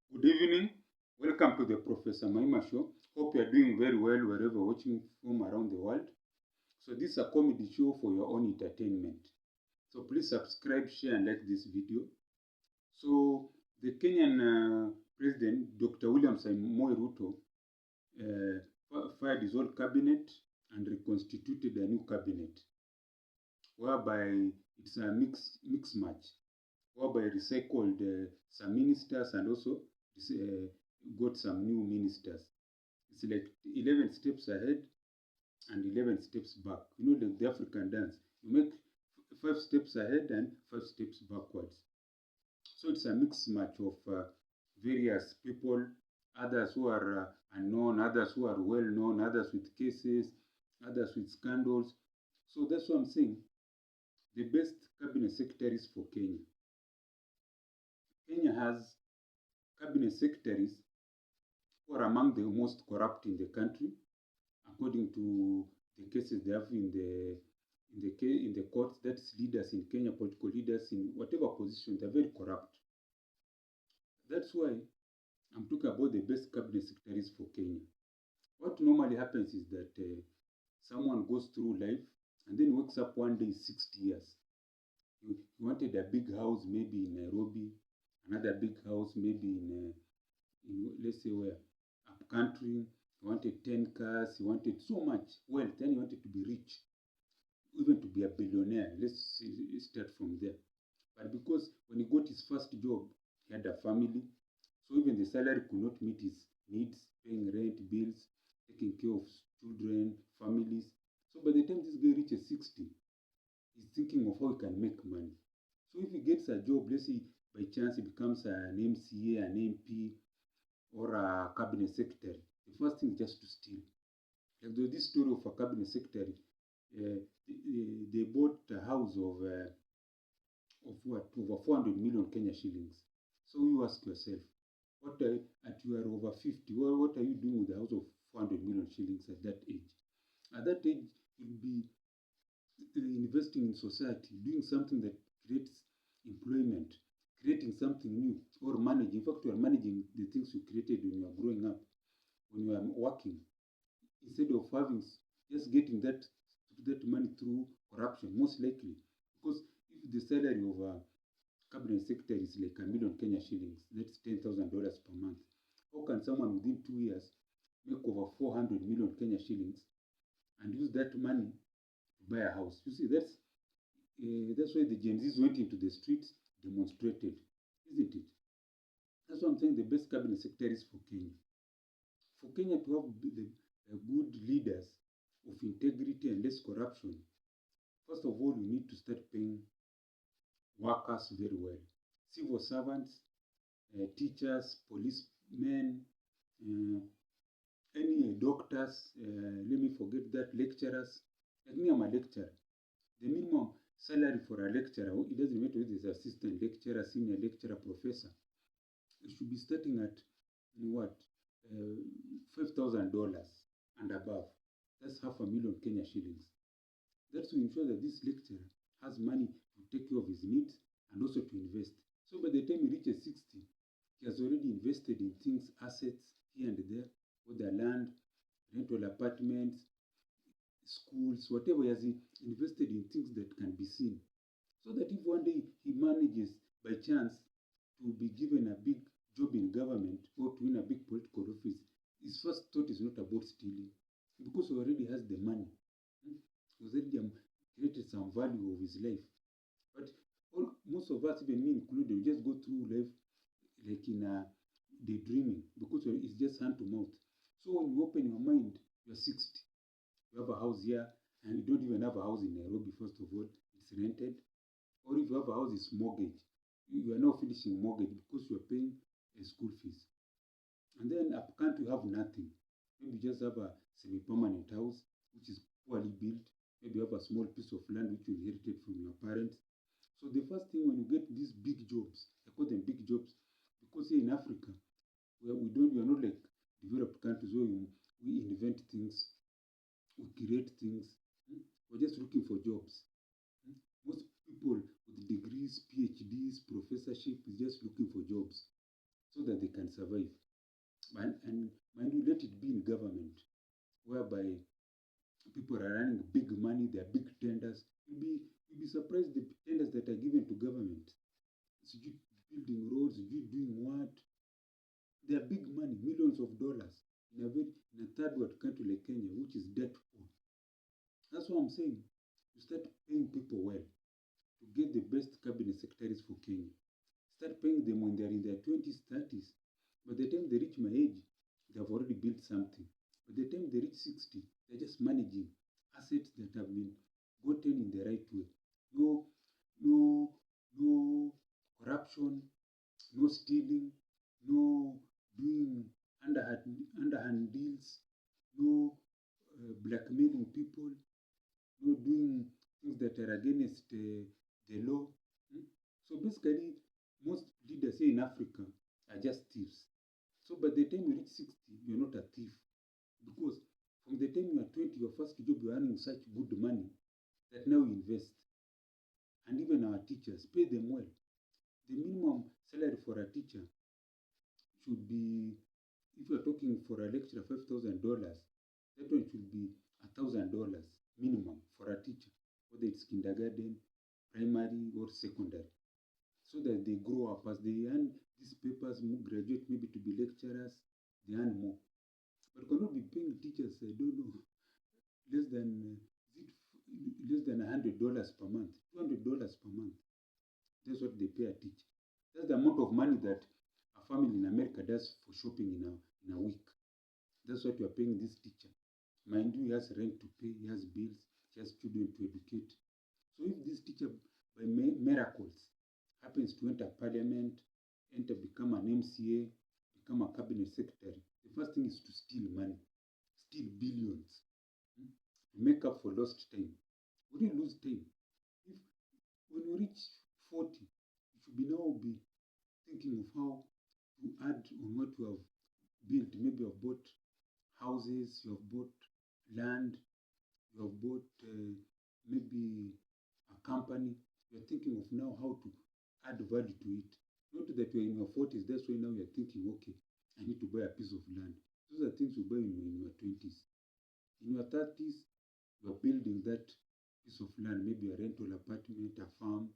Good evening. Welcome to the Professor Maima Show. Hope you are doing very well wherever watching from around the world. So this is a comedy show for your own entertainment. So please subscribe, share, and like this video. So the Kenyan President, Dr. William Samoei Ruto, fired his old cabinet and reconstituted a new cabinet, whereby it's a mix match, whereby recycled some ministers and also got some new ministers. It's like 11 steps ahead and 11 steps back. You know, like the African dance. You make 5 steps ahead and 5 steps backwards. So it's a mixed match of various people, others who are unknown, others who are well known, others with cases, others with scandals. So that's what I'm saying. The best cabinet secretaries for Kenya. Kenya has cabinet secretaries who are among the most corrupt in the country, according to the cases they have in the courts. That's leaders in Kenya, political leaders in whatever position, they're very corrupt. That's why I'm talking about the best cabinet secretaries for Kenya. What normally happens is that someone goes through life and then wakes up one day 60 years. You wanted a big house maybe in Nairobi, another big house maybe in let's say where, up country. You wanted 10 cars, you wanted so much wealth, then you wanted to be rich, even to be a billionaire. Let's start from there. But because when he got his first job, he had a family, so even the salary could not meet his needs, paying rent, bills, taking care of children, families. So by the time this guy reaches 60, he's thinking of how he can make money. So if he gets a job, let's say by chance he becomes an MCA, an MP, or a cabinet secretary, the first thing is just to steal. Like there's this story of a cabinet secretary. They bought a house of what, over 400 million Kenya shillings. So you ask yourself, what are, at you are over 50, what are you doing with a house of 400 million shillings at that age? At that age, you'll be investing in society, doing something that creates employment, creating something new, or managing. In fact, you are managing the things you created when you are growing up, when you are working, instead of having just getting that money through corruption, most likely. Because if the salary of a cabinet secretary is like a million Kenya shillings, that's $10,000 per month. How can someone within 2 years make over 400 million Kenya shillings and use that money to buy a house? You see, that's why the Gen Zs went into the streets, demonstrated, isn't it? That's what I'm saying. The best cabinet secretaries for Kenya. For Kenya to have good leaders of integrity and less corruption, first of all, you need to start paying workers very well. Civil servants, teachers, policemen, any doctors, let me forget that, lecturers. Like me, I'm a lecturer. The minimum salary for a lecturer, it doesn't matter whether it's assistant lecturer, senior lecturer, professor, it should be starting at what? $5,000 and above. That's half a million Kenya shillings. That's to ensure that this lecturer has money to take care of his needs and also to invest. So by the time he reaches 60, he has already invested in things, assets here and there, whether land, rental apartments, schools, whatever. He has invested in things that can be seen. So that if one day he manages by chance to be given a big job in government or to win a big political office, his first thought is not about stealing, because he already has the money. He already created some value of his life. But most of us, even me included, we just go through life like in a daydreaming, because it's just hand to mouth. So when you open your mind, you're 60. You have a house here, and you don't even have a house in Nairobi, first of all, it's rented. Or if you have a house, it's mortgage. You are now finishing mortgage because you are paying a school fees. And then up country, you have nothing. Maybe you just have a semi-permanent house, which is poorly built. Maybe you have a small piece of land which you inherited from your parents. So the first thing when you get these big jobs, I call them big jobs, because here in Africa, where we are not like developed countries where we invent things, we create things. We're just looking for jobs. Most people with degrees, PhDs, professorship is just looking for jobs. so that they can survive. And mind you, let it be in government, whereby people are running big money, there are big tenders. You'll be surprised the tenders that are given to government. So you building roads, you doing what? They are big money, millions of dollars in a third world country like Kenya, which is debt poor. That's what I'm saying. You start paying people well to get the best cabinet secretaries for Kenya. Start paying them when they're in their 20s, 30s. By the time they reach my age, they have already built something. By the time they reach 60, they're just managing assets that have been gotten in the right way. No, no, no corruption, no stealing, no doing underhand deals, no blackmailing people, no doing things that are against the law. Hmm? So basically, most leaders here in Africa are just thieves. So by the time you reach 60, you're not a thief. Because from the time you are 20, your first job, you're earning such good money that now you invest. And even our teachers, pay them well. The minimum salary for a teacher should be, if you're talking for a lecturer, $5,000, that one should be $1,000 minimum for a teacher, whether it's kindergarten, primary, or secondary, so that they grow up as they earn these papers, graduate maybe to be lecturers, they earn more. But cannot be paying teachers, I don't know, less than less than $100 per month, $200 per month. That's what they pay a teacher. That's the amount of money that a family in America does for shopping in a week. That's what you are paying this teacher. Mind you, he has rent to pay, he has bills, he has children to educate. So if this teacher, by miracles, happens to enter parliament, become an MCA, become a cabinet secretary, the first thing is to steal money, steal billions, to make up for lost time. We didn't lose time. If when you reach 40, you should be now be thinking of how to add on what you have built. Maybe you have bought houses, you have bought land, you have bought maybe a company. You're thinking of now how to add value to it. Not that you're in your 40s, that's why now you're thinking, okay, I need to buy a piece of land. Those are things you buy in your 20s. In your 30s, you're building that piece of land, maybe a rental apartment, a farm,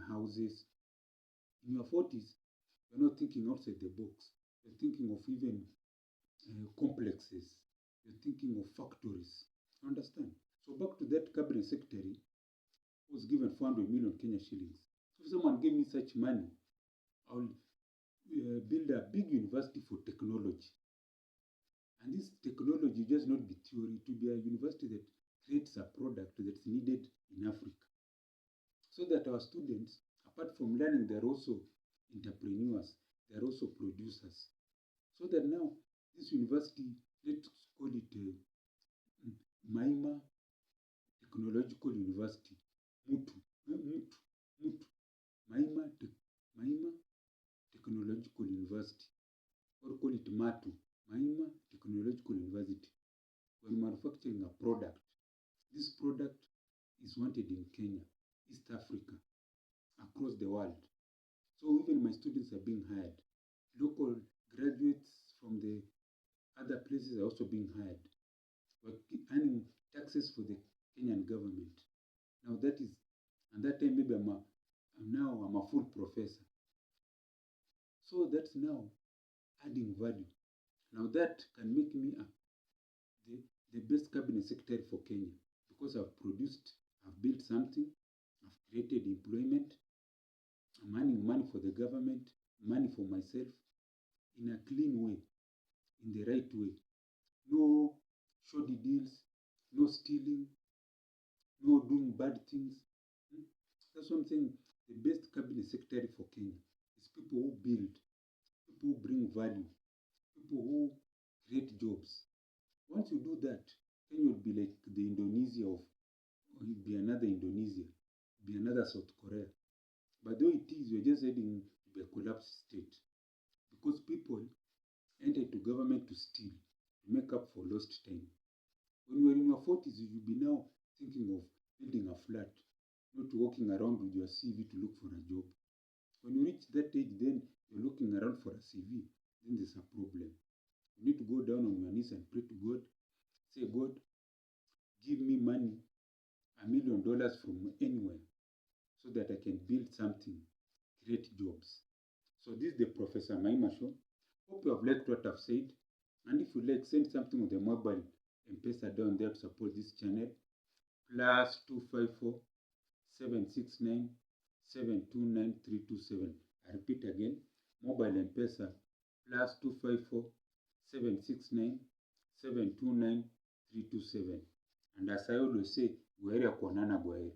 houses. In your 40s, you're not thinking outside the box. You're thinking of even complexes. You're thinking of factories. Understand? So back to that cabinet secretary who was given 400 million Kenya shillings. If someone gave me such money, I'll build a big university for technology. And this technology just not be theory, to be a university that creates a product that's needed in Africa. So that our students, apart from learning, they're also entrepreneurs, they're also producers. So that now this university, let's call it Maima Technological University, Mutu, Maima Technological University, or call it Matu, Maima Technological University. When manufacturing a product, this product is wanted in Kenya, East Africa, across the world. So even my students are being hired. Local graduates from the other places are also being hired. We're earning taxes for the Kenyan government. Now that is, and that time maybe I'm a full professor. So that's now adding value. Now that can make me the best cabinet secretary for Kenya, because I've produced, I've built something, I've created employment, I'm earning money for the government, money for myself, in a clean way, in the right way. No shoddy deals, no stealing, no doing bad things. That's one thing. The best cabinet secretary for Kenya is people who build, people who bring value, people who create jobs. Once you do that, Kenya will be like the Indonesia of, or it'll be another Indonesia, it'll be another South Korea. But though it is, we're just heading to be a collapsed state. Because people enter into government to steal, to make up for lost time. When you're in your 40s, you will be now thinking of building a flat, not walking around with your CV to look for a job. When you reach that age, then you're looking around for a CV, then there's a problem. You need to go down on your knees and pray to God. Say, God, give me money, $1 million from anywhere, so that I can build something, create jobs. So this is the Professor Maima Show. Hope you have liked what I've said. And if you like, send something on the mobile and paste it down there to support this channel. +254 769 729 327. I repeat again, mobile and pesa +254 769 729 327. And as I always say, Guheri ya kuonana Guheri.